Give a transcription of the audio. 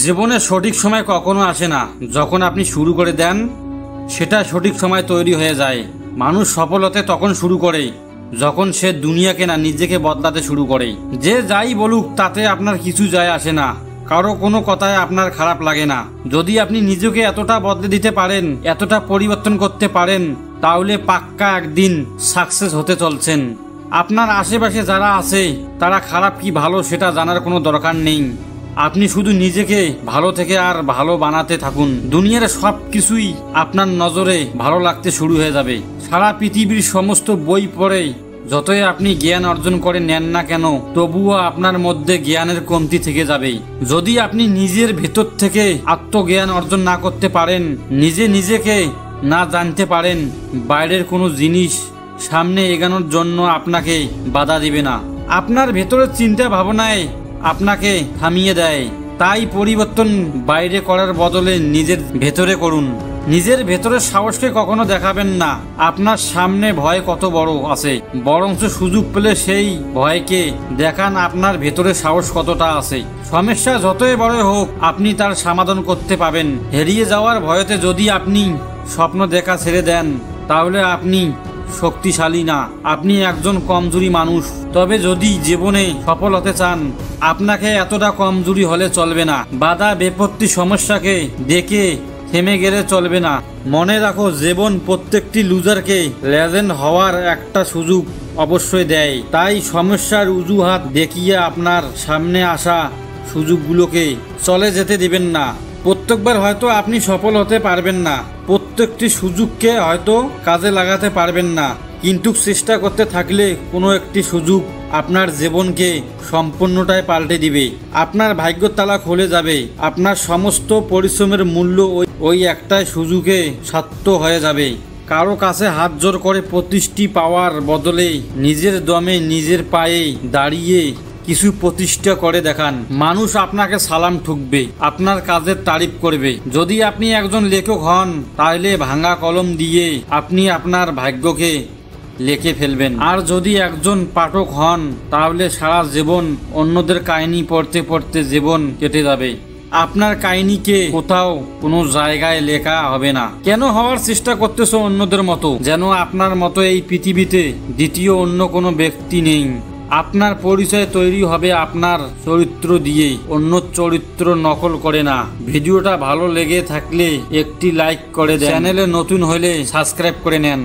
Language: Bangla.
জীবনে সঠিক সময় কখনো আসে না। যখন আপনি শুরু করে দেন সেটা সঠিক সময় তৈরি হয়ে যায়। মানুষ সফল হতে তখন শুরু করে যখন সে দুনিয়াকে না নিজেকে বদলাতে শুরু করে। যে যাই বলুক তাতে আপনার কিছু যায় আসে না, কারো কোনো কথায় আপনার খারাপ লাগে না। যদি আপনি নিজেকে এতটা বদলে দিতে পারেন, এতটা পরিবর্তন করতে পারেন, তাহলে পাক্কা একদিন সাকসেস হতে চলছেন। আপনার আশেপাশে যারা আছে তারা খারাপ কি ভালো সেটা জানার কোনো দরকার নেই। আপনি শুধু নিজেকে ভালো থেকে আর ভালো বানাতে থাকুন। দুনিয়ার সব কিছুই আপনার নজরে ভালো লাগতে শুরু হয়ে যাবে। সারা পৃথিবীর সমস্ত বই পড়ে যতই আপনি জ্ঞান অর্জন করে নেন না কেন, তবুও আপনার মধ্যে জ্ঞানের কমতি থেকে যাবে। যদি আপনি নিজের ভেতর থেকে আত্মজ্ঞান অর্জন না করতে পারেন, নিজেকে না জানতে পারেন, বাইরের কোনো জিনিস সামনে এগানোর জন্য আপনাকে বাধা দিবে না। আপনার ভেতরের চিন্তা ভাবনায় আপনাকে থামিয়ে দেয়। তাই পরিবর্তন বাইরে করার বদলে নিজের ভেতরে করুন। নিজের ভেতরের সাহসকে কখনো দেখাবেন না আপনার সামনে ভয় কত বড় আছে, বরঞ্চ সুযোগ পেলে সেই ভয়কে দেখান আপনার ভেতরে সাহস কতটা আছে। সমস্যা যতই বড় হোক আপনি তার সমাধান করতে পাবেন। হারিয়ে যাওয়ার ভয়তে যদি আপনি স্বপ্ন দেখা ছেড়ে দেন, তাহলে আপনি শক্তিশালী না, আপনি একজন কমজোরি মানুষ। তবে যদি জীবনে সফল হতে চান, আপনাকে এতটা কমজোরি হলে চলবে না। বাধা বিপত্তি সমস্যাকে দেখে থেমে গেলে চলবে না। মনে রাখো, জীবন প্রত্যেকটি লুজারকে লেজেন্ড হওয়ার একটা সুযোগ অবশ্যই দেয়। তাই সমস্যার অজুহাত দেখিয়ে আপনার সামনে আসা সুযোগগুলোকে চলে যেতে দিবেন না। প্রত্যেকবার হয়তো আপনি সফল হতে পারবেন না, প্রত্যেকটি সুযোগকে হয়তো কাজে লাগাতে পারবেন না, কিন্তু চেষ্টা করতে থাকলে কোনো একটি সুযোগ আপনার জীবনকে সম্পূর্ণটাই পাল্টে দিবে। আপনার ভাগ্যের তালা খুলে যাবে। আপনার সমস্ত পরিশ্রমের মূল্য ওই একটাই সুযোগে সার্থক হয়ে যাবে। কারো কাছে হাত জোর করে প্রতিষ্ঠি পাওয়ার বদলে নিজের দমে নিজের পায়ে দাঁড়িয়ে কিছু প্রতিষ্ঠা করে দেখান। মানুষ আপনাকে সালাম ঠুকবে, আপনার কাজের তারিফ করবে। যদি আপনি একজন লেখক হন, তাহলে ভাঙা কলম দিয়ে আপনি আপনার ভাগ্যকে লিখে ফেলবেন। আর যদি একজন পাঠক হন, তাহলে সারা জীবন অন্যদের কাহিনী পড়তে পড়তে জীবন কেটে যাবে। আপনার কাহিনীকে কোথাও কোনো জায়গায় লেখা হবে না। কেন হওয়ার চেষ্টা করতেছো অন্যদের মতো? যেন আপনার মতো এই পৃথিবীতে দ্বিতীয় অন্য কোনো ব্যক্তি নেই। আপনার পরিচয় তৈরি হবে আপনার চরিত্র দিয়ে, অন্য চরিত্র নকল করে না। ভিডিওটা ভালো লেগে থাকলে একটি লাইক করে দেন। চ্যানেলে নতুন হলে সাবস্ক্রাইব করে নেন।